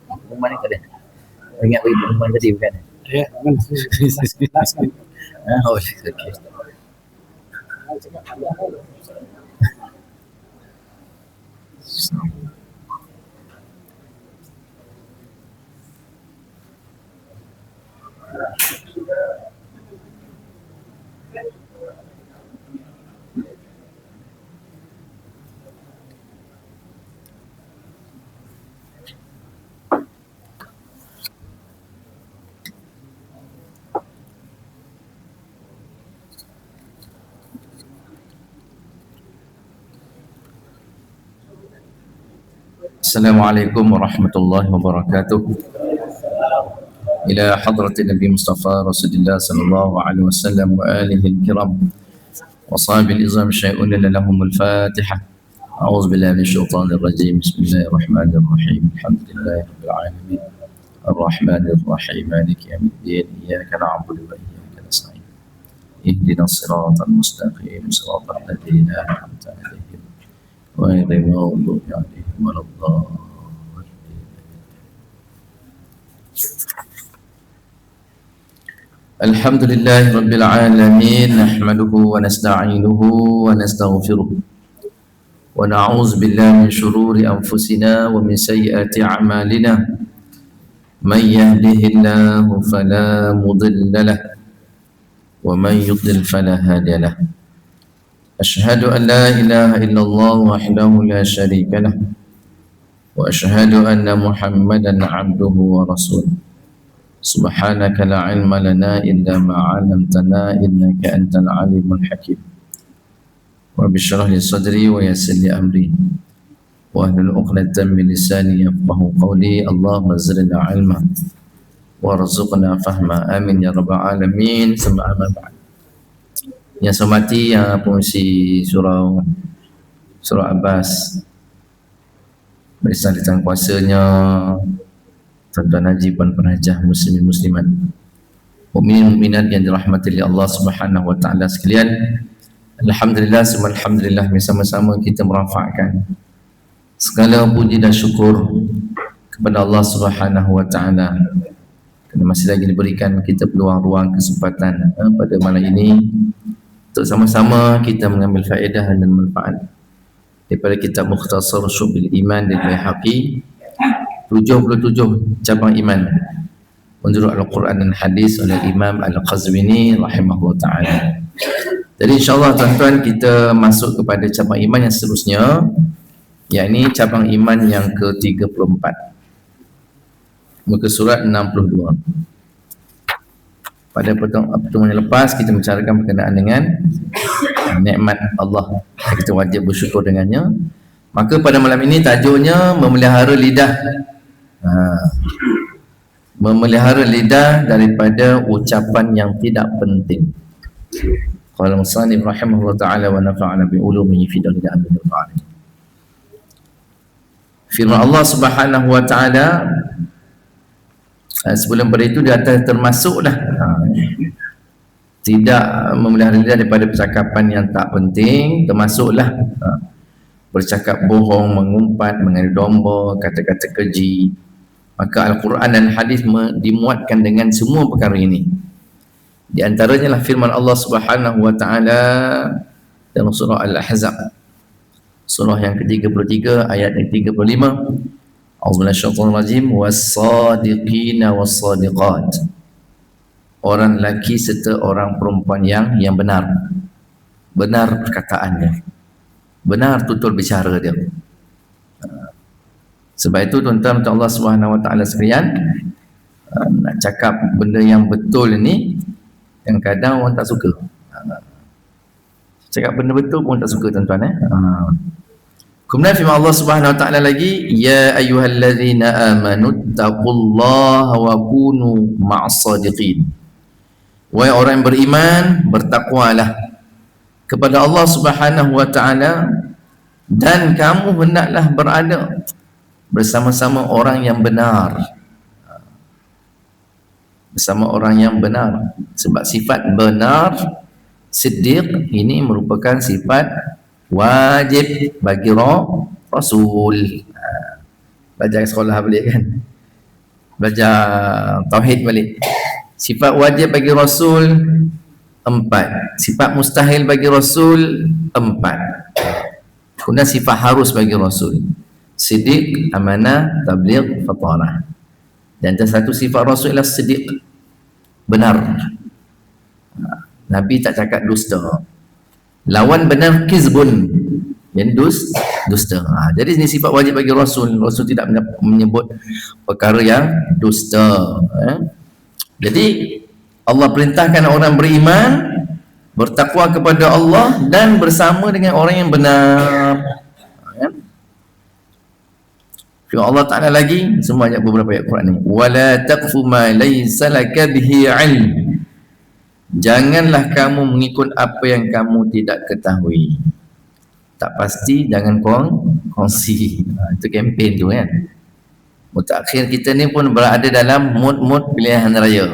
Pengumuman ni tak ada. Ingat bagi pengumuman tadi bukan? Ya, kan. Oh, okey. Assalamualaikum warahmatullahi wabarakatuh. Ila hadratin Nabi Mustafa Rasulullah sallallahu alaihi wasallam wa alihi al-kiram wa sahbihi al-izam syai'un lahumul Fatihah. A'udzu billahi minasyaitonir shaitanir rajim. Bismillahirrahmanirrahim. Alhamdulillahi rabbil alamin. Ar-rahmanir rahim. Maliki yaumiddin. Iyyaka na'budu wa iyyaka nasta'in. Ihdinas siratal mustaqim. Siratal ladzina an'amta 'alaihim ghairil maghdubi 'alaihim waladdallin. Alhamdulillahi rabbil alamin. Nahmaduhu wa nasta'inuhu wa nastaghfiruh. Wa na'udzu billahi min shururi anfusina wa min sayyiati a'malina. Man yahdihillahu fala mudilla lahu wa man yudlil fala hadiya lahu. Ashhadu an la ilaha illallah wahdahu la syarika lahu wa ashhadu anna Muhammadan 'abduhu wa rasuluh. Subhanaka la ilma lana illa ma 'allamtana innaka antal alimul hakim. Rabbi shrah li sadri wa yassir li amri wahlul 'uqdatam min lisani yafqahu qawli. Allahumma zidna 'ilma warzuqna fahma. Amin ya rabbal alamin. Summa amma ba'd. Yang saya hormati yang pengurusi surau Abbas, barisan di tangan kuasanya, tuan-tuan haji, puan penajah, muslimin muslimat, mukminin mukminat yang dirahmati oleh Allah Subhanahu wa taala sekalian. Alhamdulillah, semua alhamdulillah, bersama-sama kita merafakkan segala puji dan syukur kepada Allah Subhanahu wa taala kerana masih lagi diberikan kita peluang ruang kesempatan pada malam ini untuk sama-sama kita mengambil faedah dan manfaat daripada kitab Mukhtasar Syu'bil Iman dari Baihaqi, 77 cabang iman menurut Al-Quran dan Hadis oleh Imam Al-Qazwini rahimahullah ta'ala. Jadi insyaAllah tuan-tuan, kita masuk kepada cabang iman yang seterusnya, yakni cabang iman yang ke-34, muka surat 62. Pada pertemuan yang lepas kita bicarakan berkenaan dengan nikmat Allah, kita wajib bersyukur dengannya. Maka pada malam ini tajuknya memelihara lidah. Memelihara lidah daripada ucapan yang tidak penting. Qala musannif rahimahullah ta'ala wa nafa'ana bi ulumihi fi dail amin. Firman Allah Subhanahu wa taala sebelum pada itu dia termasuklah tidak memelihara lidah daripada percakapan yang tak penting, termasuklah bercakap bohong, mengumpat, mengadu domba, kata-kata keji. Maka Al-Quran dan Hadis dimuatkan dengan semua perkara ini. Di antaranya lah firman Allah Subhanahu wa taala dalam surah Al-Ahzab, surah yang ke-33 ayat yang 35. A'udzubillahi minasyaitonir rajim. Was-sadiqina was-sadiqat. Orang lelaki serta orang perempuan yang benar. Benar perkataannya. Benar tutur bicara dia. Sebab itu tuan-tuan Allah Subhanahu wa taala sekalian, nak cakap benda yang betul ni yang kadang orang tak suka. Cakap benda betul pun tak suka tuan-tuan. Kemudian firman Allah Subhanahu wa taala lagi, ya ayyuhallazina amanu taqullaha wa kunu ma'as sadiqin. Wahai orang yang beriman, bertakwalah kepada Allah Subhanahu wa taala dan kamu hendaklah berada bersama-sama orang yang benar. Bersama orang yang benar. Sebab sifat benar, siddiq, ini merupakan sifat Wajib bagi Rasul. Belajar sekolah balik kan, belajar tauhid balik. Sifat wajib bagi Rasul 4, sifat mustahil bagi Rasul 4, kemudian sifat harus bagi Rasul: siddiq, amanah, tabligh, fatarah. Dan satu sifat Rasul ialah siddiq, benar. Nabi tak cakap dusta. Lawan benar kizbun, yang dusta. Jadi ini sifat wajib bagi Rasul. Rasul tidak menyebut perkara yang dusta. Jadi Allah perintahkan orang beriman, bertakwa kepada Allah dan bersama dengan orang yang benar. Firman Allah Ta'ala lagi, semua ayat beberapa ayat Quran ni, wala taqfu ma laysa laka bihi ilm. Janganlah kamu mengikut apa yang kamu tidak ketahui. Tak pasti jangan kongsi. Itu kempen tu kan. Mutakhir kita ni pun berada dalam mood pilihan raya.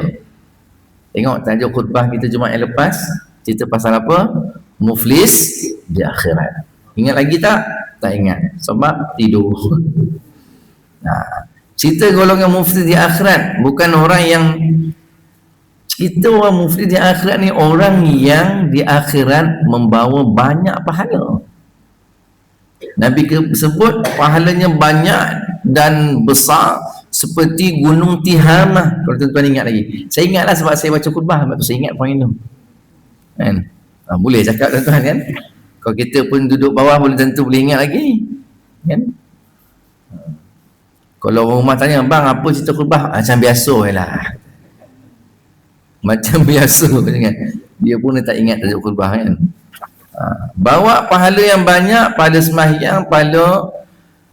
Tengok tajuk khutbah kita Jumaat yang lepas, cerita pasal apa? Muflis di akhirat. Ingat lagi tak? Tak ingat. Sebab tidur. Cerita golongan muflis di akhirat, bukan orang yang cerita orang muflis di akhirat ni, orang yang di akhirat membawa banyak pahala. Nabi sebut pahalanya banyak dan besar seperti gunung Tihamah. Kalau tuan-tuan ingat lagi, saya ingatlah sebab saya baca khutbah, sebab tu saya ingat poin tu kan. Boleh cakap tuan-tuan kan, kalau kita pun duduk bawah boleh tentu boleh ingat lagi kan. Kalau orang rumah tanya, bang apa cerita khutbah? Macam biasa lah, macam biasa kan. Dia pun tak ingat tajuk khutbah kan. Bawa pahala yang banyak, pahala sembahyang, pahala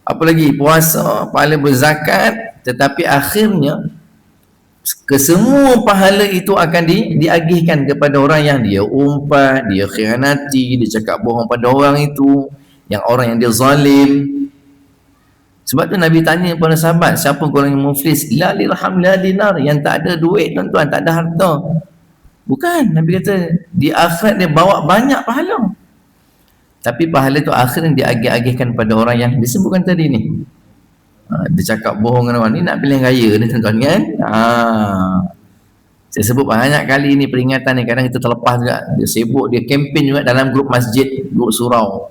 apa lagi, puasa, pahala berzakat, tetapi akhirnya kesemua pahala itu akan diagihkan kepada orang yang dia umpat, dia khianati, dia cakap bohong pada orang itu, yang orang yang dia zalim. Sebab tu Nabi tanya kepada sahabat, siapa orang yang muflis? La dirham la dinar, yang tak ada duit tuan-tuan, tak ada harta. Bukan, Nabi kata di akhirat dia bawa banyak pahala, tapi pahala itu akhirnya diagih-agihkan pada orang yang disebutkan tadi ni. Dia cakap bohong dengan orang ni, nak pilihan raya ni tuan-tuan kan. Saya sebut banyak kali ni peringatan ni, kadang kita terlepas juga. Dia sibuk, dia kempen juga dalam grup masjid, grup surau.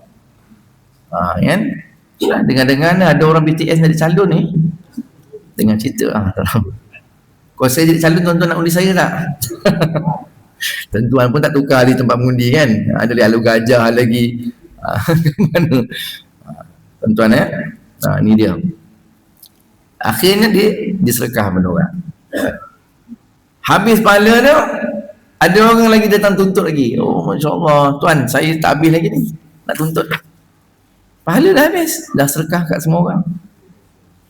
Kan? Dengar-dengar ada orang BTS jadi calon ni, dengan cerita kalau saya jadi calon, tuan-tuan nak undi saya tak? Tuan-tuan pun tak tukar di tempat mengundi kan. Ada lalu gajah lagi. Mana? Tuan-tuan ni dia. Akhirnya dia disedekah pada orang. Habis pahala tu, ada orang lagi datang tuntut lagi. Oh masya-Allah, tuan saya tak habis lagi ni, nak tuntut. Pahala dah habis, dah sedekah kat semua orang.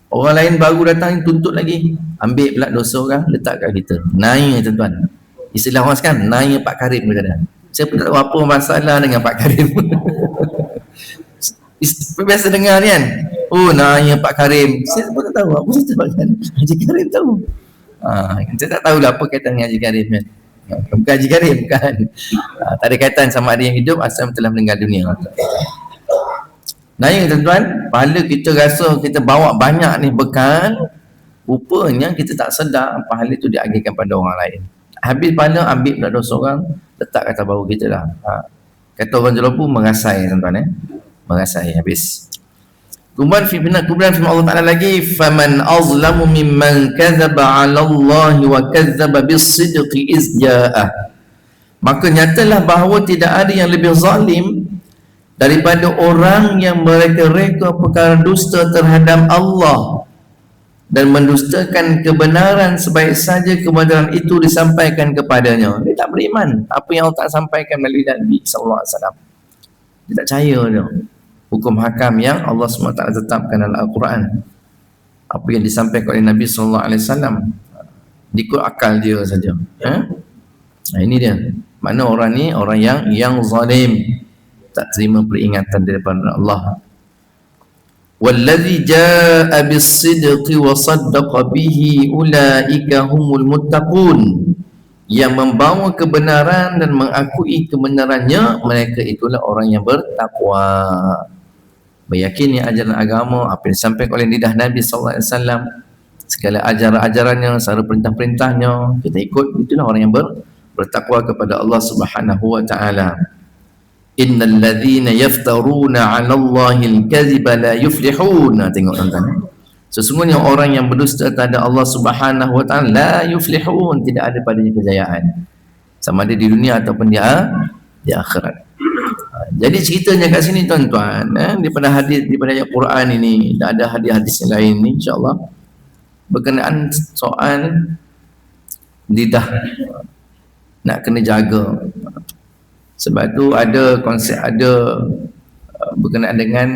Orang lain baru datang tuntut lagi, ambil pula dosa orang, letak kat kita. Naik tuan-tuan. Istilah orang sekarang, naik Pak Karim kadang. Saya pun tak tahu apa masalah dengan Pak Karim. Biasa dengar ni kan, oh naik Pak Karim. Saya pun tak tahu apa cerita Pak Karim. Haji Karim tahu. Saya tak tahulah apa kaitan dengan Haji Karim kan. Bukan Haji Karim kan. Tak ada kaitan sama ada yang hidup asal telah meninggal dunia. Naik tuan-tuan, pahala kita rasa kita bawa banyak ni bekal, rupanya kita tak sedar pahala itu diagihkan pada orang lain. Habis pahala, ambil pula dosa orang, letak kata baru kita lah. Kata orang Jelobu, mengasai tuan-tuan mengasai habis. Kemudian firman Allah Ta'ala lagi, faman azlamu mimman kadzaba 'ala Allah wa kadzaba bis-sidqi iz ja'ah. Maka nyatalah bahawa tidak ada yang lebih zalim daripada orang yang mereka-reka perkara dusta terhadap Allah dan mendustakan kebenaran sebaik saja kebenaran itu disampaikan kepadanya. Dia tak beriman apa yang Allah tak sampaikan melalui Nabi sallallahu alaihi wasallam. Dia tak percaya dia hukum hakam yang Allah SWT tetapkan dalam Al-Quran. Apa yang disampaikan oleh Nabi sallallahu alaihi wasallam ikut akal dia saja. Ini dia. Mana orang ni orang yang zalim, tak terima peringatan daripada Allah. Wallazi jaa bis-sidqi wa saddaqa bihi ulaika humul muttaqun. yang membawa kebenaran dan mengakui kebenarannya, mereka itulah orang yang bertakwa, meyakini ajaran agama, apa yang disampaikan oleh lidah Nabi SAW, segala ajaran-ajarannya, segala perintah-perintahnya kita ikut, itulah orang yang bertakwa kepada Allah Subhanahu wa taala. Innal ladzina yaftaruna 'ala Allahil kadhiba la yuflihun. Tengok tuan-tuan, sesungguhnya orang yang berdusta terhadap Allah Subhanahu wa taala la yuflihun, tidak ada padanya kejayaan, sama ada di dunia ataupun di akhirat. Jadi ceritanya kat sini tuan-tuan, daripada hadis, daripada ayat Quran ini, tak ada hadis-hadis yang lain ni insya-Allah berkenaan soal lidah nak kena jaga. Sebab tu ada konsep, ada berkenaan dengan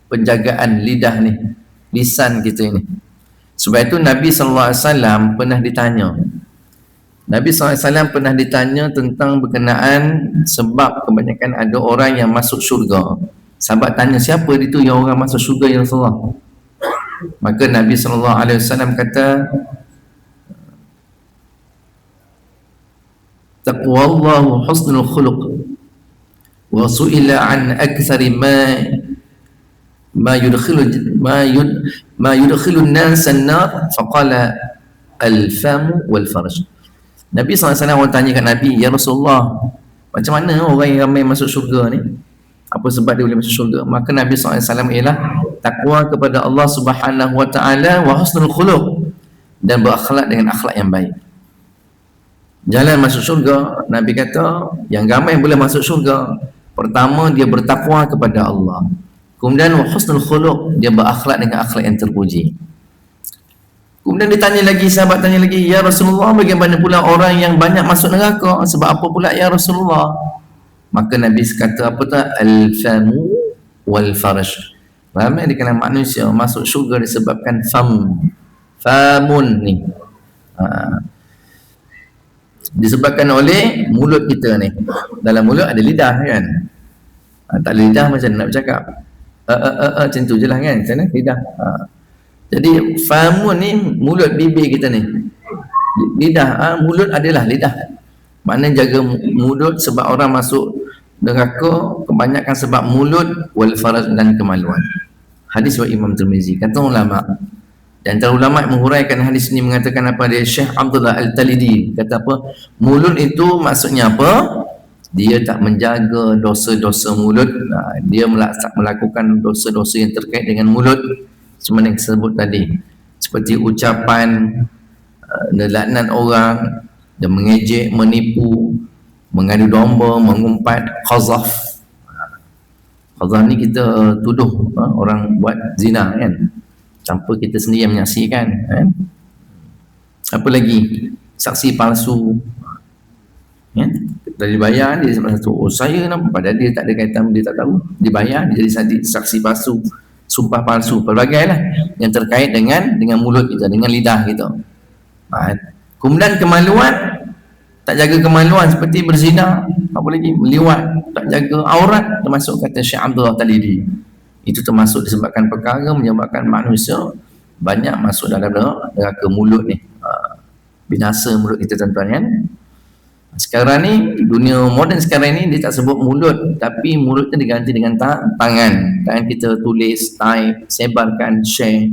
penjagaan lidah ni, lisan kita ini. Sebab itu Nabi SAW pernah ditanya, Nabi SAW pernah ditanya tentang berkenaan sebab kebanyakan ada orang yang masuk syurga. Sahabat tanya, siapa itu yang orang masuk syurga ya Rasulullah? Maka Nabi SAW kata, taqwallahu husnul khuluq wa su'ila an aktsari ma yudkhilu an-nas an-nar faqala al-fam wal farj. Nabi SAW tanya kat Nabi, ya Rasulullah, macam mana orang yang ramai masuk syurga ni? Apa sebab dia boleh masuk syurga? Maka Nabi SAW ialah takwa kepada Allah Subhanahu wa taala wa husnul khuluq, dan berakhlak dengan akhlak yang baik. Jalan masuk syurga, Nabi kata yang ramai boleh masuk syurga, pertama dia bertakwa kepada Allah, kemudian wa husnul khuluq, dia berakhlak dengan akhlak yang terpuji. Kemudian ditanya lagi, sahabat tanya lagi, ya Rasulullah, bagaimana pula orang yang banyak masuk neraka? Sebab apa pula ya Rasulullah? Maka Nabi kata apa tu? Al-famu wal farj. Ramai di kalangan manusia masuk syurga disebabkan famun ni, disebabkan oleh mulut kita ni. Dalam mulut ada lidah kan, tak ada lidah macam nak bercakap, macam tu je lah kan, macam mana lidah. Jadi famun ni mulut, bibir kita ni, lidah, mulut adalah lidah. Maknanya jaga mulut, sebab orang masuk neraka kebanyakan sebab mulut, wal faraj, dan kemaluan. Hadis wa Imam Tirmizi. Kata ulama, dan antara ulama menguraikan hadis ini mengatakan apa dia, Syekh Abdullah Al-Talidi kata apa, mulut itu maksudnya apa? Dia tak menjaga dosa-dosa mulut, dia melakukan dosa-dosa yang terkait dengan mulut, seperti yang disebut tadi, seperti ucapan nelaknat orang, dan mengejek, menipu, mengadu domba, mengumpat, qazaf. Qazaf ni kita tuduh orang buat zina kan, tanpa kita sendiri yang menyaksikan kan. Apa lagi? Saksi palsu kan? Kita dibayar, dia satu, oh saya nampak, padahal dia tak ada kaitan, dia tak tahu, dibayar, dia jadi saksi palsu, sumpah palsu, pelbagai lah yang terkait dengan mulut kita, dengan lidah kita. Kemudian kemaluan, tak jaga kemaluan seperti berzina, apa lagi, meliwat, tak jaga aurat, termasuk kata Syekh Abdullah Talidi, itu termasuk disebabkan perkara menyebabkan manusia banyak masuk dalam neraka mulut ni. Binasa mulut kita tuan-tuan kan. Sekarang ni, dunia moden sekarang ni, dia tak sebut mulut, tapi mulut tu diganti dengan tangan. Tangan kita tulis, type, sebarkan, share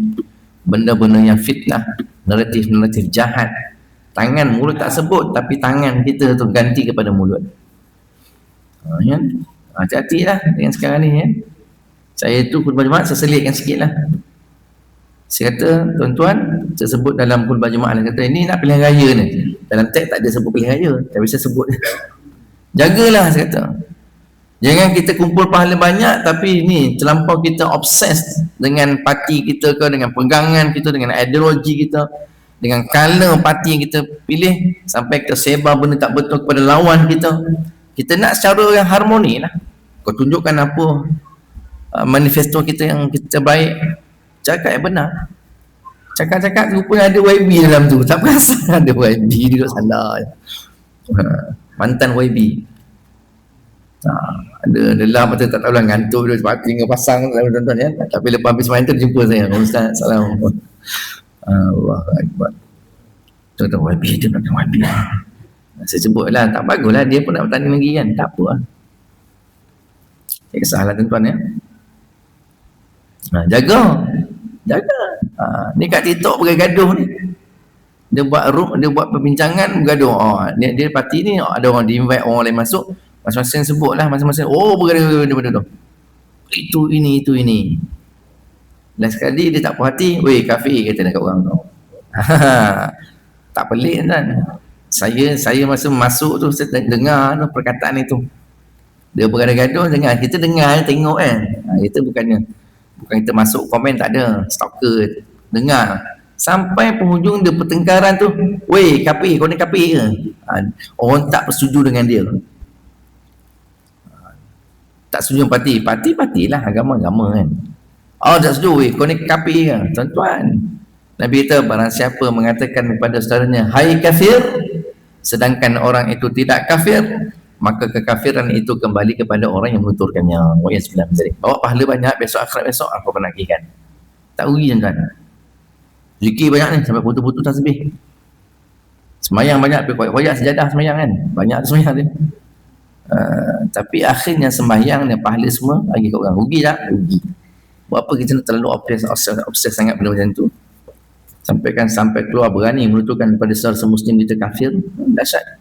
benda-benda yang fitnah, naratif-naratif jahat. Tangan, mulut tak sebut, tapi tangan kita tu ganti kepada mulut. Hati-hati lah dengan sekarang ni kan. Saya tu khutbah Jumaat, saya selitkan sikit lah. Saya kata, tuan-tuan, saya sebut dalam khutbah Jumaat, dia kata, ini nak pilihan raya ni. Dalam teks tak ada sebut pilihan raya, tapi saya sebut. Jagalah, saya kata. Jangan kita kumpul pahala banyak, tapi ni terlampau kita obses dengan parti kita ke, dengan pegangan kita, dengan ideologi kita, dengan color parti yang kita pilih, sampai kita sebar benda tak betul kepada lawan kita. Kita nak secara yang harmoni lah. Kau tunjukkan apa manifesto kita yang kita baik, cakap yang benar. Cakap-cakap rupanya ada YB dalam tu, tak perasan ada YB duduk sana. Mantan YB. Ada lelah mata tak tahu lah, ngantuk dia sebab tinggal pasang tuan-tuan ya. Tapi lepas habis main tu jumpa saya, Ustaz, Assalamualaikum. Allahu Akbar. Tuan-tuan YB, dia nak YB. Saya sebut lah, tak baguslah dia pun nak bertanding lagi kan, tak apa lah. Tak kisahlah tuan-tuan ya. Jaga. Ni kat TikTok bergaduh ni. Dia buat room, dia buat perbincangan bergaduh. Dia parti ni ada orang di-invite orang lain masuk, masing-masing sebutlah masing-masing bergaduh. Itu ini. Last sekali dia tak puas hati, weh kafir kata dekat orang tu. Tak pelik kan. Saya masa masuk tu saya dengar tu perkataan itu. Dia bergaduh-gaduh dengar, kita dengar tengok kan. Kita bukan kita masuk komen, tak ada, stalker, dengar. Sampai penghujung dia pertengkaran tu, weh kafir, kau ni kafir ke? Orang tak bersetuju dengan dia. Tak setuju partilah, agama-agama kan. Tak setuju, weh kau ni kafir ke? Tuan-tuan, Nabi kata barang siapa mengatakan kepada saudaranya, hai kafir, sedangkan orang itu tidak kafir, maka kekafiran itu kembali kepada orang yang menuturkannya. Wa yasbilam dzalik. Bawa pahala banyak, besok akhirat besok apa penagihan. Tak rugi tuan-tuan. Zikir banyak ni sampai putus-putus tasbih. Semayang banyak, koyak-koyak sejadah semayang kan. Banyak semayang dia. Tapi akhirnya sembahyang ni pahala semua bagi kat orang. Rugi tak? Rugi. Buat apa kita terlalu obses sangat benda macam tu? Sampai keluar berani menuturkan kepada saudara muslim kita kafir. Dahsyat.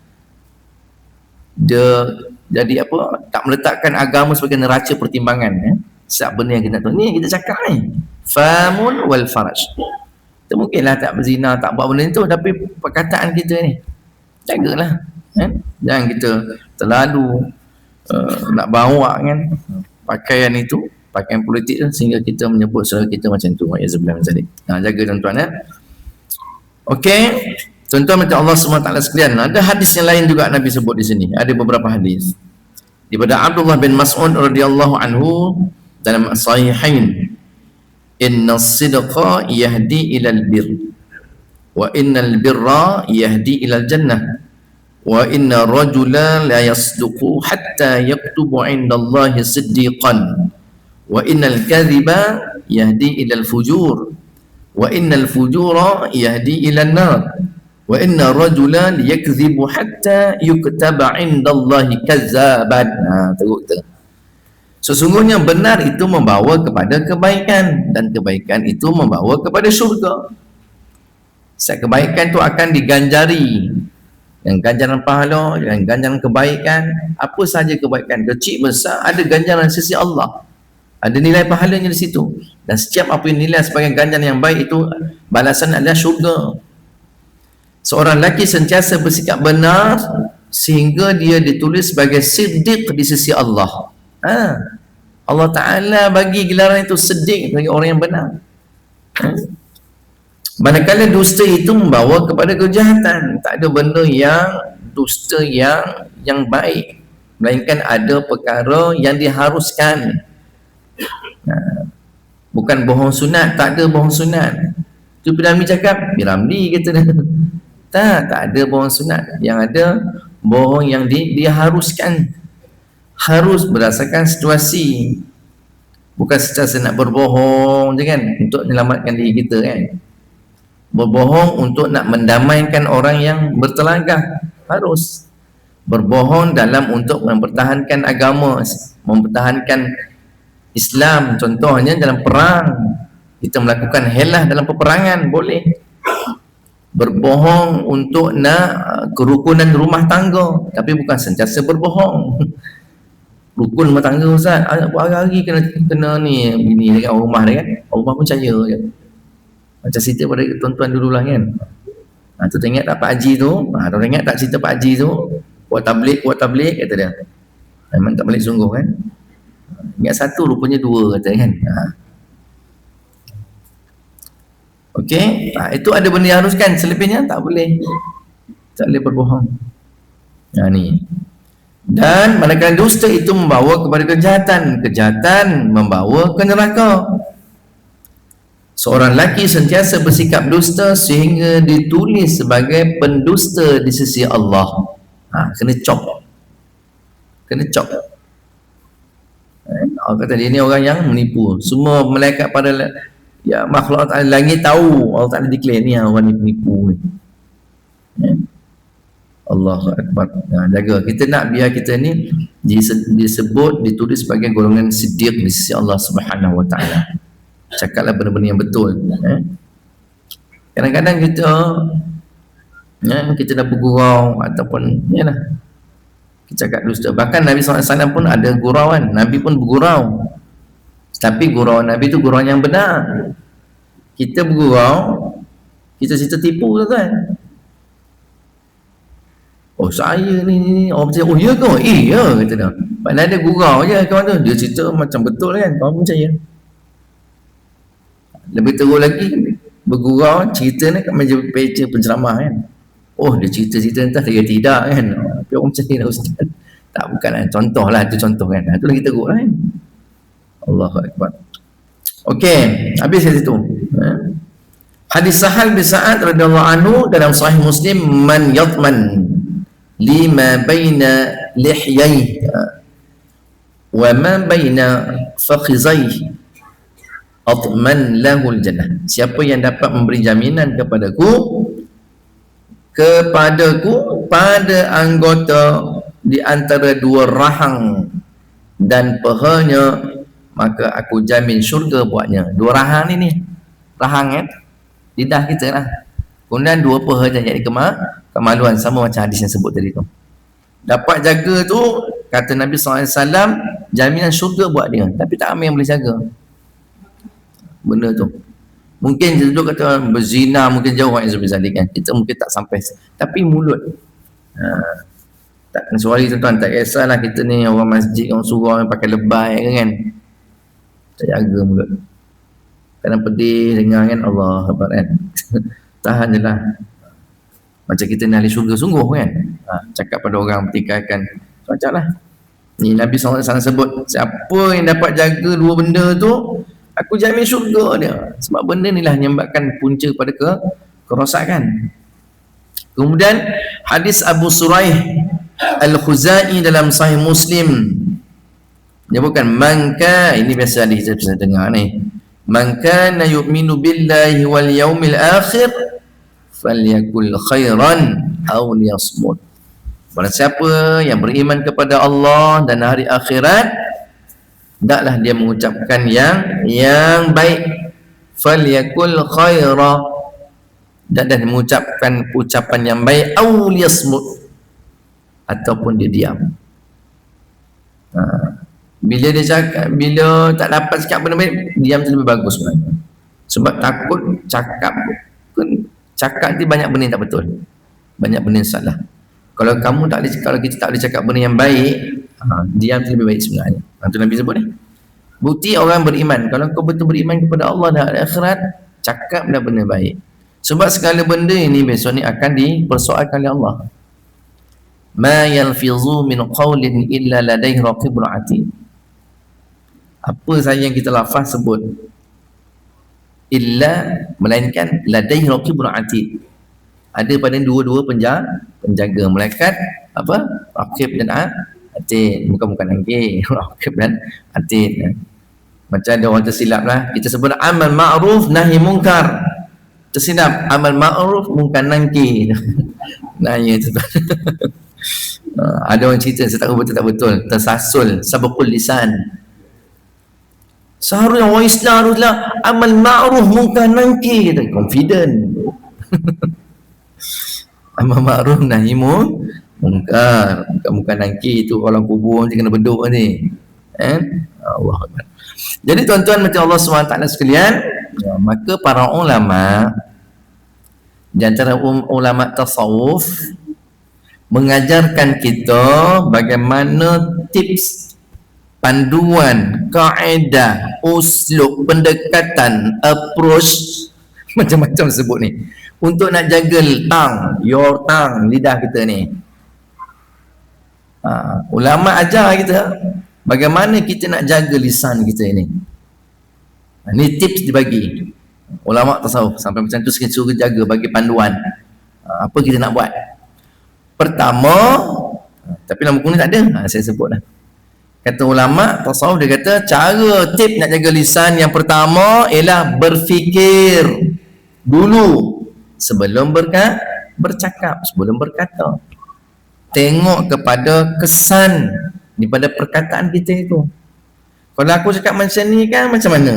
Dia jadi apa? Tak meletakkan agama sebagai neraca pertimbangan setiap benda yang kita tahu. Ni kita cakap ni. Famun wal faraj. Kita mungkinlah tak berzina, tak buat benda itu, tapi perkataan kita ni jagalah. Jangan kita terlalu nak bawa kan pakaian itu, pakaian politik tu, sehingga kita menyebut saudara kita macam tu. Jaga tuan-tuan ya. Okey, tuan-tuan macam Allah SWT sekalian. Ada hadis yang lain juga Nabi sebut di sini. Ada beberapa hadis daripada Abdullah bin Mas'ud radhiyallahu anhu dalam Sahihain. Inna sidqa yahdi ilal bir wa innal birra yahdi ilal jannah wa inna rajula la yasduqu hatta yaktubu indallahi siddiqan wa innal kadhiba yahdi ilal fujur wa innal fujura yahdi ilal nar wa inna rajula yakdhibu hatta yuktaba indallahi kazzaban. Teruk tu. Sesungguhnya benar itu membawa kepada kebaikan dan kebaikan itu membawa kepada syurga. Setiap kebaikan itu akan diganjari dengan ganjaran pahala, dengan ganjaran kebaikan. Apa sahaja kebaikan, kecil besar, ada ganjaran sisi Allah. Ada nilai pahalanya di situ. Dan setiap apa yang nilai sebagai ganjaran yang baik itu, balasan adalah syurga. Seorang lelaki sentiasa bersikap benar sehingga dia ditulis sebagai siddiq di sisi Allah. Allah Ta'ala bagi gelaran itu siddiq bagi orang yang benar. Manakala dusta itu membawa kepada kejahatan. Tak ada benda yang dusta yang baik, melainkan ada perkara yang diharuskan. Bukan bohong sunat, tak ada bohong sunat. Tu Piramli cakap, Piramli kata dia. Tak ada bohong sunat. Yang ada bohong yang diharuskan. Harus berdasarkan situasi, bukan secara nak berbohong je kan untuk menyelamatkan diri kita kan. Berbohong untuk nak mendamaikan orang yang bertelagah, harus berbohong dalam untuk mempertahankan agama, mempertahankan Islam. Contohnya dalam perang, kita melakukan helah dalam peperangan, boleh. Berbohong untuk nak kerukunan rumah tangga, tapi bukan sentiasa berbohong. Rukun rumah tangga Ustaz, hari-hari kena ni bini dekat rumah dia kan, rumah pun percaya je. Macam cerita pada tuan-tuan dulu lah kan. Tu teringat tak Pak Haji tu, tu teringat tak cerita Pak Haji tu, buat tablik kata dia. Memang tak balik sungguh kan. Ingat satu, rupanya dua kata kan. Okey, itu ada benda yang haruskan, selebihnya tak boleh. Tak boleh berbohong. Ni. Dan manakala dusta itu membawa kepada kejahatan membawa ke neraka. Seorang lelaki sentiasa bersikap dusta sehingga ditulis sebagai pendusta di sisi Allah. Kena cop. Allah kata dia ni orang yang menipu. Semua malaikat pada makhluk langit tahu. Allah Ta'ala declare ni orang ni penipu ni. Allahu Akbar. Jaga. Kita nak biar kita ni disebut, ditulis sebagai golongan siddiq di sisi Allah Subhanahu Wa Taala. Cakaplah benda-benda yang betul. Kadang-kadang kita dah bergurau ataupun kita cakap dusta. Bahkan Nabi SAW pun ada gurauan. Nabi pun bergurau. Tapi gurau Nabi tu gurau yang benar. Kita bergurau, kita tipu kan? Oh saya ni orang percaya, oh ya ke? Ya kata dah. Padahal dia gurau je kawan tu. Dia cerita macam betul kan, kawan percaya. Lebih teruk lagi, bergurau cerita ni kat meja peja penceramah kan. Oh dia cerita entah dia tidak kan. Tapi orang percaya lah ustaz. Tak bukan lah, contoh lah, itu contoh kan. Itu lagi teruk lah kan. Allahu Akbar. Okey, habis kat situ. Hadis Sahal bin Sa'ad radhiyallahu anhu dalam Sahih Muslim, man yatman lima baina lihyayhi wa ma baina fakhizayhi atman lahul jannah. Siapa yang dapat memberi jaminan kepadaku pada anggota di antara dua rahang dan pahanya, maka aku jamin syurga buatnya. Dua rahang ni rahang kan, lidah kita lah. Kemudian dua paha jadi kemaluan, sama macam hadis yang sebut tadi tu. Dapat jaga tu, kata Nabi SAW, jaminan syurga buat dia. Tapi tak ramai yang boleh jaga benda tu. Mungkin kita duduk kata berzina, mungkin jauh yang Zubizali kan. Kita mungkin tak sampai. Tapi mulut, tak kecuali tuan-tuan, tak kisahlah kita ni orang masjid, orang surau yang pakai lebay kan. Tak jaga mulut. Kadang pedih dengar kan, Allah Akbar kan. Tahan je lah. Macam kita ni ahli syurga sungguh kan. Cakap pada orang, pertikaikan. Macam lah. Ni Nabi SAW sebut, siapa yang dapat jaga dua benda tu, aku jamin syurga dia. Sebab benda ni lah yang menyebabkan punca pada kerosakan. Kemudian hadis Abu Suraih Al-Khuzai dalam Sahih Muslim, dia bukan mangka, ini biasa hadis kita dengar ni, man kana yu'minu billahi wal yaumil akhir falyakul khairan aw liyasmut. Barang siapa yang beriman kepada Allah dan hari akhirat, hendaklah dia mengucapkan yang baik. Falyakul khaira, dan mengucapkan ucapan yang baik, aw liyasmut, ataupun dia diam. Bila dia cakap, bila tak dapat cakap benda baik, diam tu lebih bagus sebenarnya. Sebab takut cakap nanti banyak benda yang tak betul, banyak benda yang salah. Kalau kita tak boleh cakap benda yang baik, diam tu lebih baik sebenarnya. Itu Nabi sebut ni. Bukti orang beriman, kalau kau betul beriman kepada Allah dan akhirat, cakaplah benda baik. Sebab segala benda ini besok ni akan dipersoalkan oleh Allah. Ma yalfizu min qawlin illa ladaihi raqibun atid. Apa saja yang kita lafaz sebut, illa, melainkan ladaihi raqibun atid, ada pada dua-dua penjaga malaikat, apa? Raqib dan atid. Bukan angki. Raqib dan atid. Macam ada orang tersilap lah, kita sebut amal ma'ruf nahi mungkar, tersilap amal ma'ruf munkar nangki. Nanya tu. Ada orang cerita, saya tak tahu betul tak betul, tersasul sabaqul lisan. Seharusnya orang Islam haruslah amal ma'ruf munkar nangki, kata confident. Amal ma'ruf nahi mungkar, bukan nangki. Itu orang kubur nanti kena beduk ni. Allah Akbar. Jadi tuan-tuan macam Allah SWT sekalian, maka para ulama, di antara ulama tasawuf, mengajarkan kita bagaimana tips, panduan, kaedah, uslub, pendekatan, approach, macam-macam sebut ni, untuk nak jaga your tongue, lidah kita ni. Ulama ajar kita bagaimana kita nak jaga lisan kita ini. Ni tips dibagi ulama tasawuf, sampai macam tu sikit suruh jaga, bagi panduan apa kita nak buat. Pertama, tapi dalam buku ni tak ada, saya sebut lah. Kata ulama tasawuf, dia kata cara tip nak jaga lisan yang pertama ialah berfikir dulu sebelum bercakap, sebelum berkata. tengok kepada kesan daripada perkataan kita itu. Kalau aku cakap macam ni kan, macam mana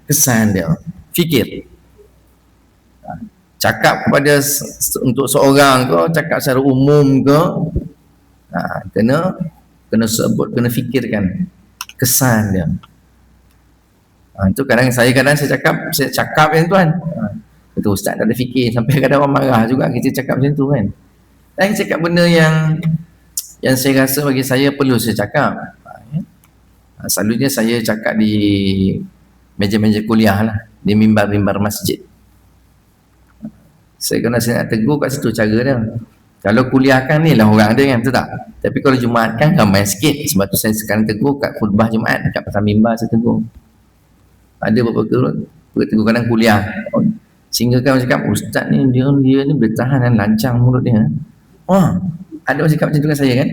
kesan dia? Fikir. Cakap kepada untuk seorang ke, cakap secara umum ke, kena sebut, kena fikirkan kesan dia. Itu kadang saya cakap yang tuan. Itu ustaz tak ada fikir, sampai kadang orang marah juga kita cakap macam tu kan. Dan cakap benda yang saya rasa bagi saya perlu saya cakap. Selalunya saya cakap di meja-meja kuliah lah, di mimbar-mimbar masjid. Saya nak tegur kat situ cara dia. Kalau kuliah kan ni lah orang ada kan, betul tak? Tapi kalau Jumaat kan ramai sikit. Sebab tu saya sekarang tegur kat khutbah Jumaat, kat pasal mimbar saya tegur. Ada beberapa tegur kadang kuliah. Sehingga kan orang cakap, ustaz ni dia ni boleh tahan dan lancang mulut dia. Ada orang cakap macam tu kan saya kan.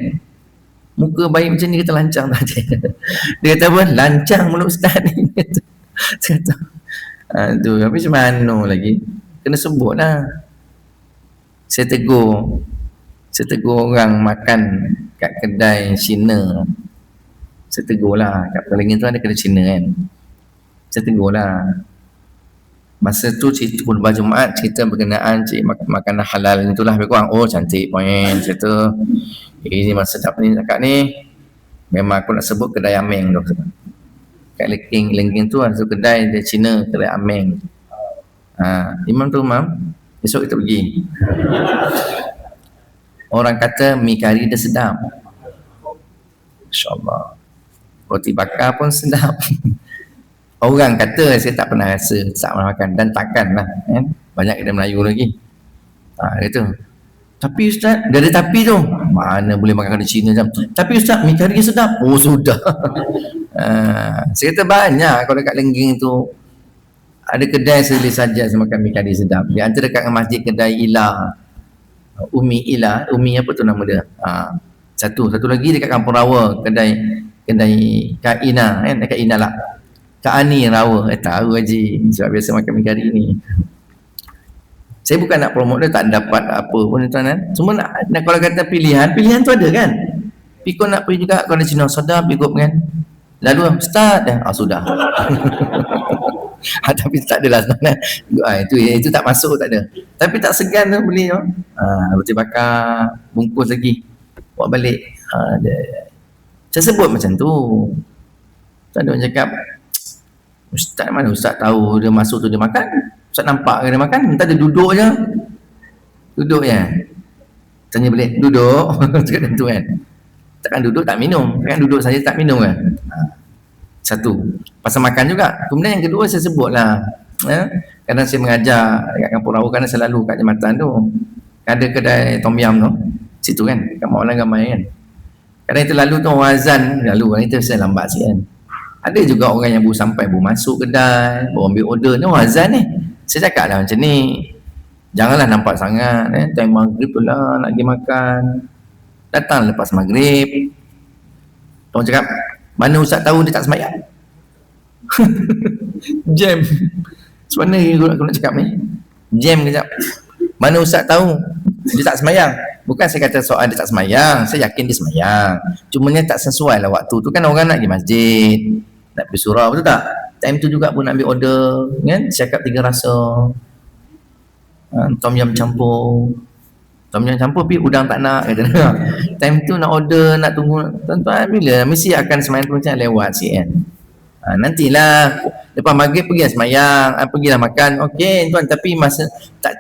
Muka baik macam ni kata lancang tak ada. Dia kata apa? Lancang mulut ustaz ni. Saya kata. Tu, tapi macam mana lagi? Kena sebut lah. Saya tegur orang makan kat kedai Cina. Saya tegur lah. Kat Pelangin tu ada kedai Cina kan. Saya tegur lah. Masa tu cerita khutbah Jumaat, cerita berkenaan makanan halal itulah lebih kurang. Oh cantik poin cerita. Ini masa sedap ni cakap ni. Memang aku nak sebut kedai Ameng tu. Kat Lengking tu ada kedai dari Cina, kedai Ameng. Imam tu esok kita pergi. Orang kata mi kari dia sedap. InsyaAllah. Roti bakar pun sedap. Orang kata, saya tak pernah rasa tak pernah makan dan takkan lah kan? Banyak kedai Melayu lagi. Kata, tapi ustaz, dia ada tapi tu. Mana boleh makan kedai Cina macam tu. Tapi ustaz, mi kari dia sedap. Oh sudah. Saya kata banyak kalau dekat Lengging tu ada kedai seli saja saya makan mi kari sedap. Di antara dekat masjid kedai Ila, Umi apa tu nama dia? Satu lagi dekat Kampung Rawa, kedai Kak Ina kan, dekat Ina lah. Kak Ani Rawa, tahu Haji sebab biasa makan mi kari ni. Saya bukan nak promote dia, tak dapat apa pun tuan kan. Cuma nak kalau kata pilihan tu ada kan. Tapi kau nak pergi juga kalau Cina sedap ikut kan. Lalu start dah, sudah. Tapi tak adalah sebenarnya. Itu tak masuk, tak ada. Tapi tak segan tu beli tu. Roti bakar bungkus lagi. Bawa balik. Saya sebut macam tu. Tak ada orang cakap, ustaz mana ustaz tahu dia masuk tu dia makan. Ustaz nampak ke dia makan? Entah dia duduk je. Tanya balik, duduk. Cakap tu kan. Takkan duduk tak minum. Takkan duduk saja tak minum kan. Satu. Pasal makan juga. Kemudian yang kedua saya sebut lah. Kadang saya mengajar kat Kampung Rawa, kadang saya lalu kat jambatan tu. Ada kedai Tom Yam tu. Situ kan. Kat Maulana ramai kan. Kadang itu lalu tu orang azan. Lalu itu saya lambat sikit kan. Ada juga orang yang baru sampai, baru masuk kedai, baru ambil order. Ni orang azan ni. Saya cakap lah macam ni. Janganlah nampak sangat. Time maghrib tu lah nak pergi makan. Datang lepas maghrib. Orang cakap, mana ustaz tahu dia tak semayang? Jam. Sebenarnya aku nak cakap ni. Jam kejap. Mana ustaz tahu dia tak semayang? Bukan saya kata soal dia tak semayang. Saya yakin dia semayang. Cumanya tak sesuai lah waktu tu kan orang nak pergi masjid. Nak pergi surau, betul tak? Time tu juga pun nak ambil order kan? Cakap 3 rasa. Tom yam campur. Tom yam campur tapi udang tak nak kata. Time tu nak order, nak tunggu. Tuan-tuan bila? Mesti akan semayang tu macam lewat sikit kan. Nantilah lepas maghrib pergi semayang, pergilah makan. Okey tuan, tapi masa tak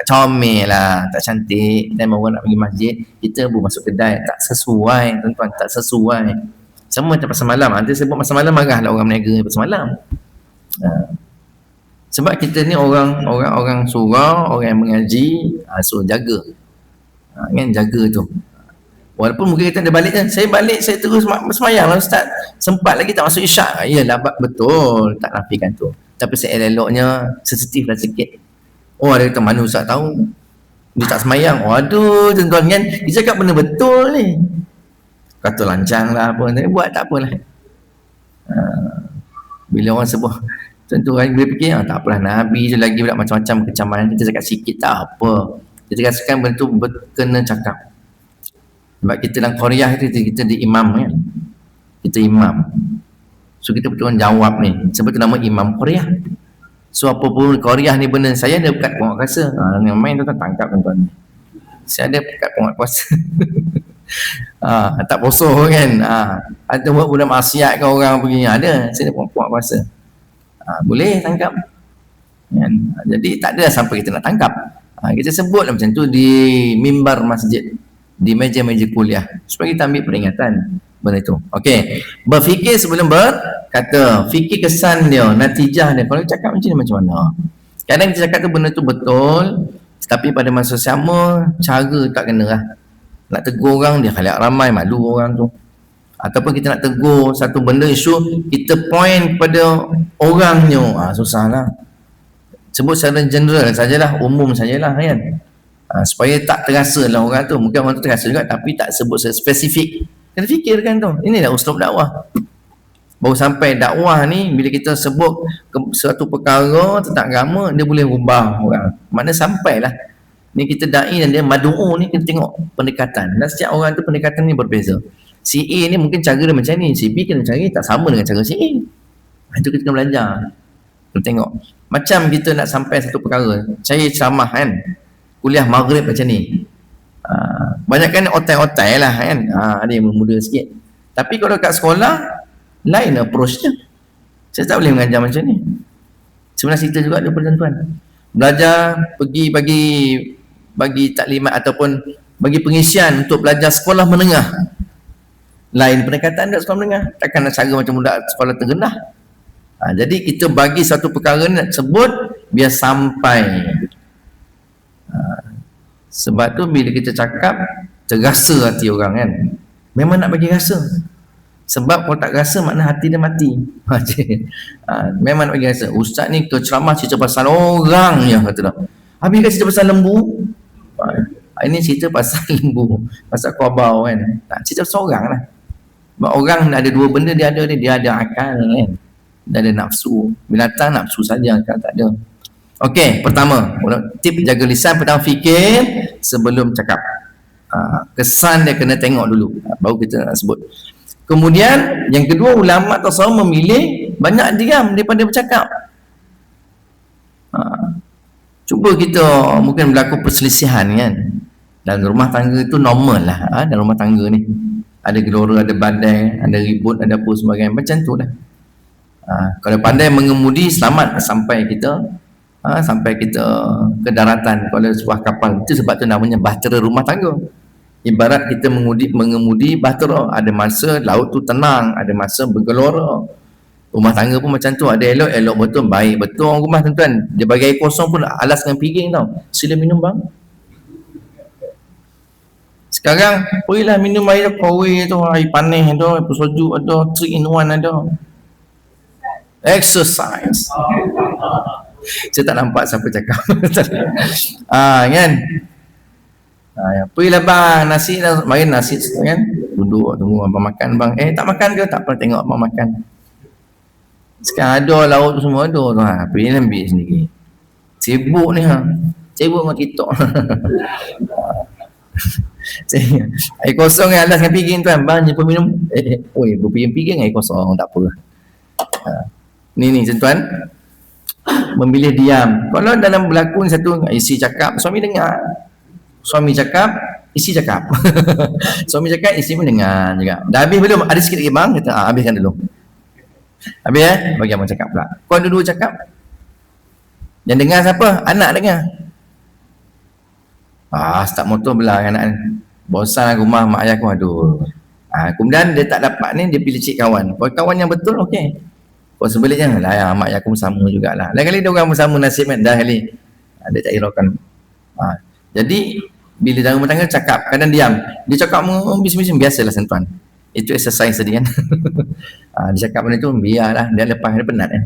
comel lah, tak cantik. Dan orang nak pergi masjid, kita baru masuk kedai, tak sesuai tuan-tuan, tak sesuai. Sama macam pasal malam. Nanti sebut pasal malam marahlah orang berniaga pasal malam. Sebab kita ni orang surau, orang yang mengaji, so jaga. Kan jaga tu. Walaupun mungkin kita ada balik kan, saya balik saya terus semayang lah ustaz. Sempat lagi tak masuk isyak. Yalah betul, tak nafikan tu. Tapi saya eloknya sensitif lah sikit. Ada kata mana ustaz tahu dia tak semayang. Aduh tuan-tuan kan, dia cakap benda betul ni. Kata lancang lah apa, tapi buat tak apalah. Bila orang sebut tentu orang boleh fikir, tak apalah Nabi je lagi pula macam-macam kecaman, kita cakap sikit tak apa. Kita rasakan benda tu kena cakap. Sebab kita dalam Korea kita di imam kan. Kita imam. So kita betul jawab ni. Sebab tu nama imam Korea. So apa pun Korea ni benda saya ada pekat penguat kuasa. Yang main tu tangkap tuan-tuan. Saya ada pekat penguat kuasa. Tak posoh kan. Ada buat bulan maksiat ke orang pergi. Ada. Saya ada penguat kuasa. Boleh tangkap. Kan? Jadi tak ada sampai kita nak tangkap. Kita sebut macam tu di mimbar masjid, di meja-meja kuliah, supaya kita ambil peringatan benda itu. Okey, berfikir sebelum berkata, fikir kesan dia, natijah dia. Kalau cakap macam ni macam mana? Kadang kita cakap tu benda tu betul, tapi pada masa sama cara tak kena lah. Nak tegur orang, dia khalayak ramai, malu orang tu. Ataupun kita nak tegur satu benda isu, kita point pada orangnya, susah lah. Sebut secara general sajalah, umum sajalah kan. Supaya tak terasa lah orang tu. Mungkin orang tu terasa juga, tapi tak sebut secara spesifik. Kena fikirkan tu. Inilah uslub dakwah. Baru sampai dakwah ni, bila kita sebut suatu perkara tentang agama, dia boleh ubah orang. Mana sampailah. Ni kita da'i dan dia madu'u ni, kita tengok pendekatan. Dan setiap orang tu pendekatan ni berbeza. Si A ni mungkin cara dia macam ni, si B kena cari tak sama dengan cara si A. Itu kita kena belajar. Kita tengok. Macam kita nak sampai satu perkara, saya ceramah kan, kuliah maghrib macam ni, banyak kan otai-otai lah kan, ada yang muda sikit. Tapi kalau kat sekolah lain approach dia. Saya tak boleh mengajar macam ni. Sebenarnya cerita juga ada tuan-tuan, belajar pergi bagi taklimat ataupun bagi pengisian untuk belajar sekolah menengah, lain pendekatan dekat sekolah menengah. Takkan nak cara macam budak sekolah terendah. Jadi kita bagi satu perkara ni nak sebut biar sampai. Sebab tu bila kita cakap terasa hati orang kan, memang nak bagi rasa. Sebab kalau tak rasa makna hati dia mati. Memang nak bagi rasa. Ustaz ni ke ceramah cerita pasal orang je kata dah. Habis kan cerita pasal lembu. Ini cerita pasal lembu, pasal kobau kan. Tak cerita pasal orang lah. Sebab orang ada dua benda dia ada ni, dia ada akal kan. Dia ada nafsu. Binatang nafsu saja, akal tak ada. Okey, pertama, tip jaga lisan, pertama fikir sebelum cakap. Kesan dia kena tengok dulu, baru kita nak sebut. Kemudian yang kedua, ulama tasawuf memilih banyak diam daripada bercakap. Cuba kita mungkin berlaku perselisihan kan. Dalam rumah tangga itu normal lah. Dalam rumah tangga ni ada gelora, ada badai, ada ribut, ada apa sebagainya, macam tu lah. Kalau pandai mengemudi, selamat sampai kita ke daratan kalau sebuah kapal. Itu sebab tu namanya bahtera rumah tangga. Ibarat kita mengemudi bahtera, ada masa laut tu tenang, ada masa bergelora. Rumah tangga pun macam tu, ada elok betul, baik betul orang rumah tuan-tuan. Dia bagi air kosong pun alas dengan piring tau. Sila minum bang. Sekarang pergilah minum air kawai tu, air panas tu, air sejuk ada, 3 in 1 ada. Exercise. Saya tak nampak siapa cakap. Kan? Pergilah bang, nasi dah, mari nasi kan. Duduk tunggu abang makan bang. Tak makan ke? Tak pernah tengok abang makan. Sekarang ada laut tu semua ada tu. Pergilah ambil sendiri. Sibuk ni sibuk dengan TikTok. Air kosong yang alas dengan piring tuan. Bang jumpa minum. Berpiring-piring air kosong, tak apa. Ni tuan-tuan, memilih diam. Kalau dalam berlakon satu, isi cakap, suami dengar. Suami cakap, isi cakap. Suami cakap, isi pun dengar juga. Dah habis belum? Ada sikit lagi bang? Kata, habiskan dulu. Habis bagi abang cakap pula. Kau dulu cakap. Yang dengar siapa? Anak dengar. Start motor belah anak ni. Bosan rumah mak ayah aku, aduh. Kemudian dia tak dapat ni, dia pilih cik kawan. Kalau kawan yang betul, okey. Kalau sebaliknya lah, mak ayah aku sama jugalah. Lain kali dia orang bersama nasib kan, dah kali dia tak hiraukan. Jadi bila dalam rumah tangga cakap, kadang diam. Dia cakap bising-bising, biasalah sentuhan. Itu exercise tadi kan. Dia cakap benda tu, biarlah, dia lepas, dia penat kan.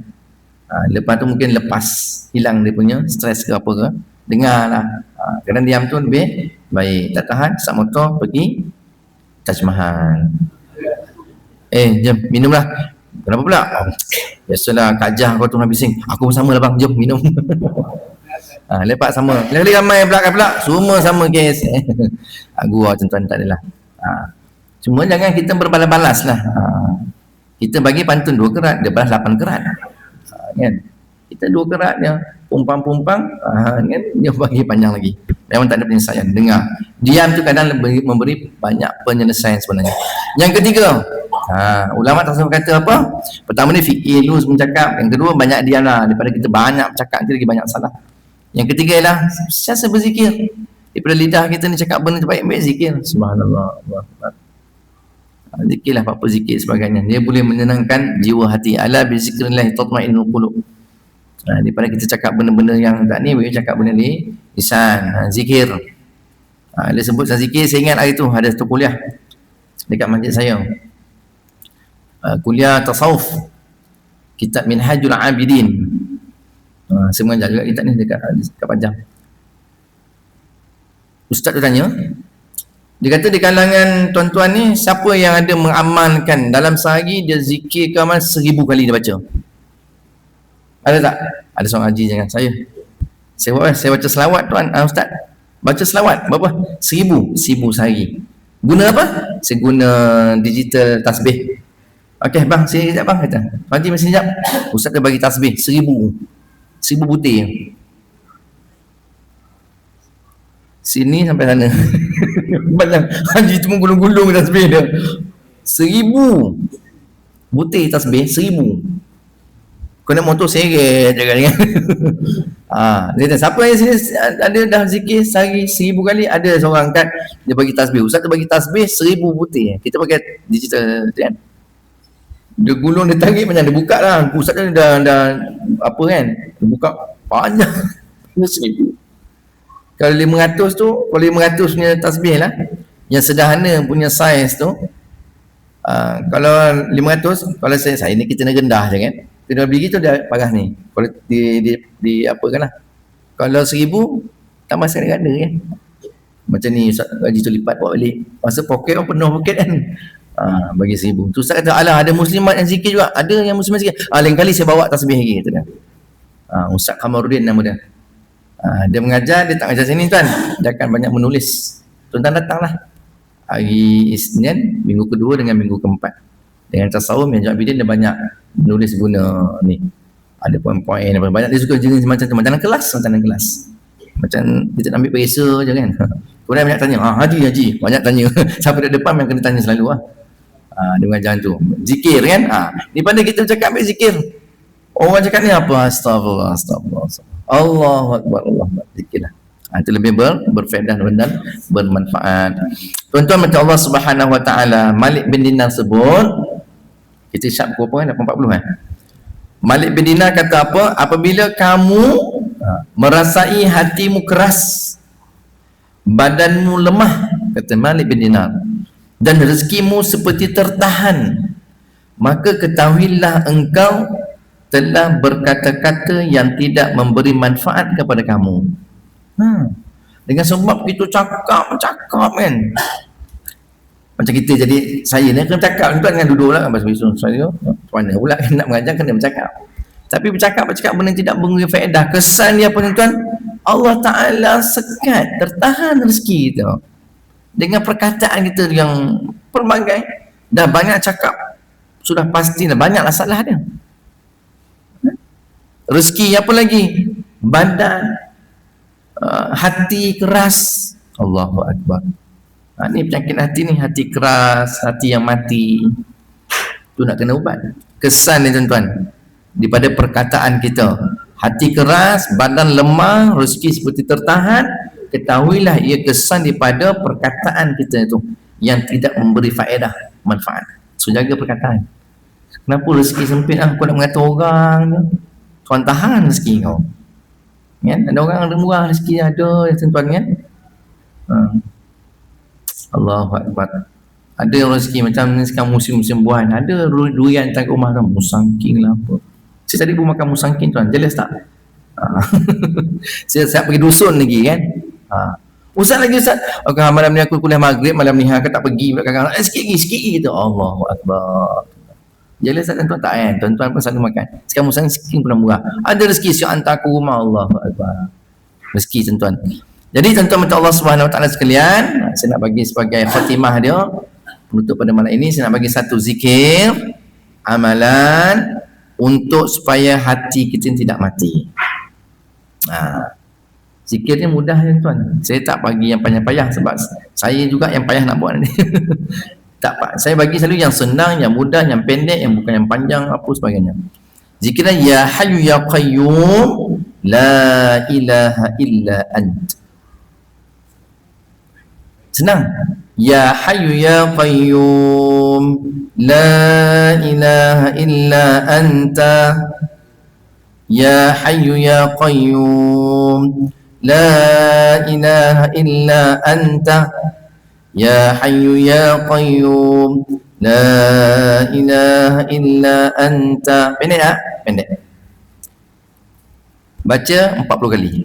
Lepas tu mungkin lepas hilang dia punya stres ke apa ke, dengarlah. Kadang diam tu lebih baik. Tak tahan, start motor pergi Taj Mahal. Jom minumlah. Kenapa pula? Biasalah kajah kau tu habisin. Aku pun sama lah bang, jom minum. Lepak sama. Lagi ramai belakang pula, semua sama kes. Gua tuan-tuan tak adalah. Cuma jangan kita berbalas-balas lah. Kita bagi pantun 2 kerat, dia balas 8 kerat. Kan? Kita 2 kerat dia pumpang-pumpang, kan? Dia bagi panjang lagi. Memang tak ada penyelesaian. Dengar. Diam tu kadang memberi banyak penyelesaian sebenarnya. Yang ketiga, ulama tasawuf kata apa? Pertama ni fikir dulu mencakap. Yang kedua banyak diam lah. Daripada kita banyak bercakap nanti lagi banyak salah. Yang ketiga ialah sentiasa berzikir. Daripada lidah kita ni cakap benda terbaik-baik zikir. Subhanallah. Zikirlah apa zikir sebagainya. Dia boleh menyenangkan jiwa hati. Ala bi zikrillah tatma'innul qulub. Daripada kita cakap benda-benda yang tak ni, boleh cakap benda ni lisan, zikir. Dia sebut zikir, saya ingat hari tu ada satu kuliah dekat masjid saya. Kuliah tasawuf. Kitab Minhajul Abidin. Saya mengajar juga kitab ni dekat Pajang. Ustaz tu tanya, dia kata di kalangan tuan-tuan ni, siapa yang ada mengamalkan dalam sehari dia zikir ke amal 1000 kali dia baca? Ada tak? Ada seorang haji jangan saya baca selawat tuan, Ustaz. Baca selawat berapa? 1000 sehari. Guna apa? Saya guna digital tasbih. Okey bang, sini sekejap bang, kata. Haji mesti sekejap. Ustaz dia bagi tasbih 1000 butir. Sini sampai sana. Banyak haji cuma gulung-gulung tasbih dia. 1000 butir tasbih 1000. Kena motor seret je kan. Dia kata, siapa yang sini ada dah zikir sehari 1000 kali? Ada seorang angkat, dia bagi tasbih. Ustaz tu bagi tasbih 1000 butir. Kita pakai digital kan. Dia gulung, dia tarik macam dia buka lah. Ustaz tu dah apa kan, dia buka panjang. 1000. Kalau 500 tu, kalau 500 punya tasbih lah, yang sederhana punya saiz tu, kalau 500, kalau saya ni kita nak rendah je kan. Kita beli gitu dah parah ni. Kalau di apa kan lah. Kalau 1000 tambah sekali ganda kan. Macam ni Ustaz gaji tu lipat bawa balik. Masa poket pun penuh poket kan. Bagi 1000. Tu Ustaz kata, alah ada muslimat yang zikir juga. Ada yang muslimat zikir. Lain kali saya bawa tasbih lagi kata dia. Ustaz Kamaruddin nama dia. Dia mengajar, dia tak mengajar sini tuan. Dia akan banyak menulis. Tuan-tuan datanglah. Hari Isnin, minggu kedua dengan minggu keempat. Dengan tasawuf yang Abidin dia banyak menulis guna ni. Ada poin-poin apa banyak, dia suka jenis macam tu, macam dalam kelas, macam kita ambil periksa je kan. Kemudian banyak tanya, haji banyak tanya. Siapa dekat depan yang kena tanya selalu dia mengajar tu. Zikir kan? Daripada kita bercakap ambil zikir. Orang cakap ni apa? Astagfirullah. Allahu akbar, zikirlah. Itu lebih berfaedah dan bermanfaat. Tuan-tuan macam Allah Subhanahu wa taala, Malik bin Dinar sebut, kita syak pukul apa kan? 8.40 kan? Malik bin Dinar kata apa? Apabila kamu merasai hatimu keras, badanmu lemah, kata Malik bin Dinar, dan rezekimu seperti tertahan, maka ketahuilah engkau telah berkata-kata yang tidak memberi manfaat kepada kamu. Dengan sebab kita cakap kan. Macam kita jadi, saya ni kena cakap tuan dengan duduk lah kan, saya mana pula nak mengajar kena bercakap. Tapi bercakap benda tidak memberi faedah. Kesan dia apa tuan? Allah Ta'ala sekat, tertahan rezeki itu dengan perkataan kita yang pelbagai. Dah banyak cakap, sudah pasti dah banyaklah salah dia. Rezeki apa lagi? Badan, hati keras. Allahu Akbar. Ni penyakit hati ni, hati keras, hati yang mati. Tu nak kena ubat. Kesan ni tuan-tuan, daripada perkataan kita. Hati keras, badan lemah, rezeki seperti tertahan. Ketahuilah ia kesan daripada perkataan kita tu yang tidak memberi faedah, manfaat. So jaga perkataan. Kenapa rezeki sempit kau nak mengata orang je? Tuan tahan rezeki kau. Kan? Ada orang ada murah rezeki ada tuan-tuan kan? Allahu Akbar. Ada rezeki macam ni sekarang musim-musim buah, ada durian tak rumah kan, musangking lah apa. Saya tadi pun makan musangking tuan, jelas tak? Saya pergi dusun lagi kan. Ustaz lagi Ustaz. Okay, malam ni aku kuliah maghrib, malam ni aku tak pergi pula kakak. Sikit lagi gitu. Allahu Akbar. Jelas tak tuan tak kan? Tuan-tuan pun selalu makan. Sekarang musangking pun murah. Ada rezeki siap hantar aku rumah. Allahu Akbar. Rezeki tuan-tuan. Jadi tuan-tuan minta Allah Subhanahu Wa Taala sekalian, saya nak bagi sebagai khatimah dia untuk pada malam ini, saya nak bagi satu zikir amalan untuk supaya hati kita tidak mati. Zikir ni mudah ya tuan. Saya tak bagi yang payah-payah sebab saya juga yang payah nak buat ni. Tak pak. Saya bagi selalu yang senang, yang mudah, yang pendek, yang bukan yang panjang apa sebagainya. Zikirnya ya hayyu ya qayyum la ilaha illa ant. Senang. Ya hayyu ya qayyum la ilaha illa anta. Ya hayyu ya qayyum la ilaha illa anta. Ya hayyu ya qayyum la ilaha illa anta. Pendek tak? Pendek. Baca 40 kali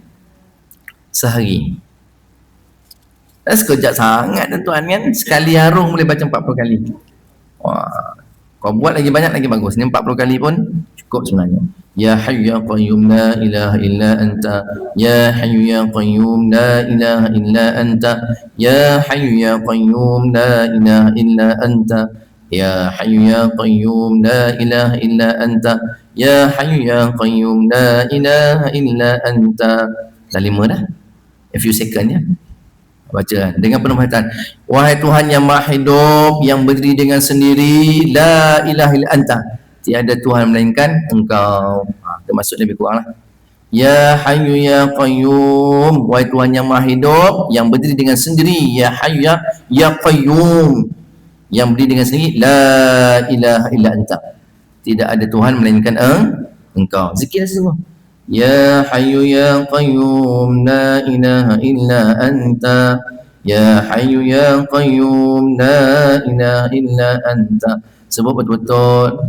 sehari. Sekejap sangat tuan kan. Sekali harung boleh baca 40 kali. Wah, kau buat lagi banyak lagi bagus. Ni 40 kali pun cukup sebenarnya. Ya hayyu ya qayyum la ilaha illa anta. Ya hayyu ya qayyum la ilaha illa anta. Ya hayyu ya qayyum la ilaha illa anta. Ya hayyu ya qayyum la ilaha illa anta. Ya hayyu ya qayyum la ilaha illa anta. Dah 5 dah. A few second ya. Baca dengan penuh perhatian. Wahai Tuhan yang Maha Hidup, yang berdiri dengan sendiri, la ilaha illa anta. Tiada Tuhan melainkan Engkau. Termasuk lebih kurang lah. Ya Hayyu ya Qayyum, wahai Tuhan yang Maha Hidup, yang berdiri dengan sendiri, ya Hayyu ya Qayyum, yang berdiri dengan sendiri, la ilaha illa anta. Tidak ada Tuhan melainkan Engkau. Zikir semua. Ya Hayyu ya Qayyum la ilaha illa anta. Ya Hayyu ya Qayyum la ilaha illa anta. Sebab betul-betul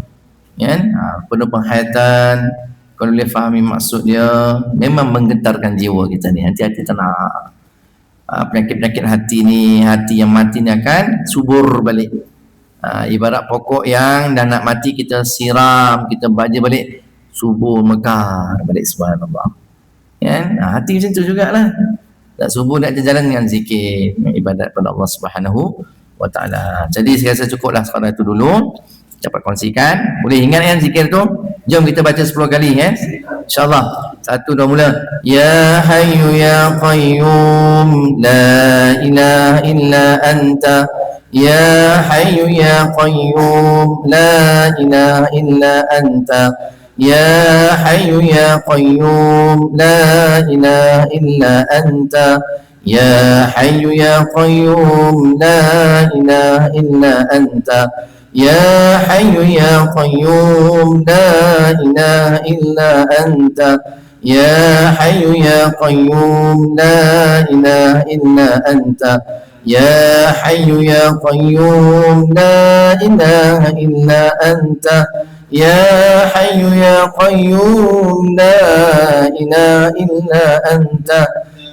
kan, penuh penghayatan. Kalau boleh fahami maksud dia, memang menggetarkan jiwa kita ni. Hati-hati tenang. Penyakit-penyakit hati ni, hati yang mati ni akan subur balik. Ibarat pokok yang dah nak mati, kita siram, kita baja balik, subur mekar balik. Subhanallah. Kan? Hati macam tu jugalah. Tak subur nak jalan dengan zikir, ibadat pada Allah Subhanahu Wa Taala. Jadi saya rasa cukuplah sekadar itu dulu dapat kongsikan. Boleh ingat kan zikir tu? Jom kita baca 10 kali ya. InsyaAllah. 1 dah mula. Ya Hayyu ya Qayyum la ilaha illa anta. Ya Hayyu ya Qayyum la ilaha illa anta. Ya Hayyu ya Qayyum la ilaha illa anta. Ya Hayyu ya Qayyum la ilaha illa anta. Ya Hayyu ya Qayyum la ilaha illa anta. Ya Hayyu ya Qayyum la ilaha illa anta. Ya Hayyu ya Qayyum la ilaha illa anta. Ya Hayyu ya Qayyum la ilaha illa anta.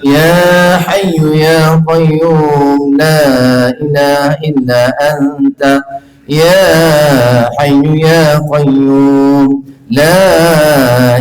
Ya Hayyu ya Qayyum la ilaha illa anta. Ya Hayyu ya Qayyum la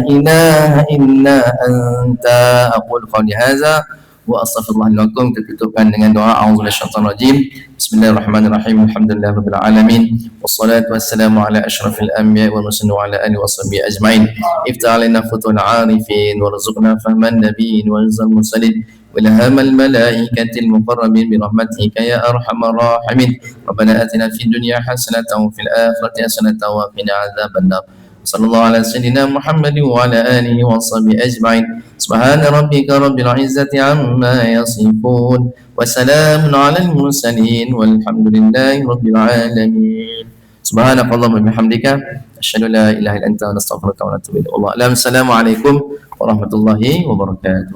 ilaha illa anta. Aqul qawli hadza wa astaghfirullah lakum. Kita tutupkan dengan doa a'udzubillahi minasyaitonir rajim. Bismillahirrahmanirrahim. Alhamdulillahirabbil alamin. Wassalatu wassalamu ala asyrafil anbiya'i wal mursalin wa ala alihi washabihi ajmain. Iftah alaina futuhal arifin warzuqna fahman nabiyyin wa rizqal mursalin وإلهام الملائكة المقربين برحمتك يا أرحم الراحمين. ربنا آتنا في الدنيا حسنة وفي الآخرة حسنة وقنا عذاب النار. صلى الله على سيدنا محمد وعلى آله وصحبه أجمعين. سبحان ربك رب العزة عما يصفون وسلام على المرسلين والحمد لله رب العالمين. سبحانك اللهم وبحمدك أشهد أن لا إله إلا أنت نستغفرك ونتوب إليك. الله أعلم. السلام عليكم ورحمة الله وبركاته.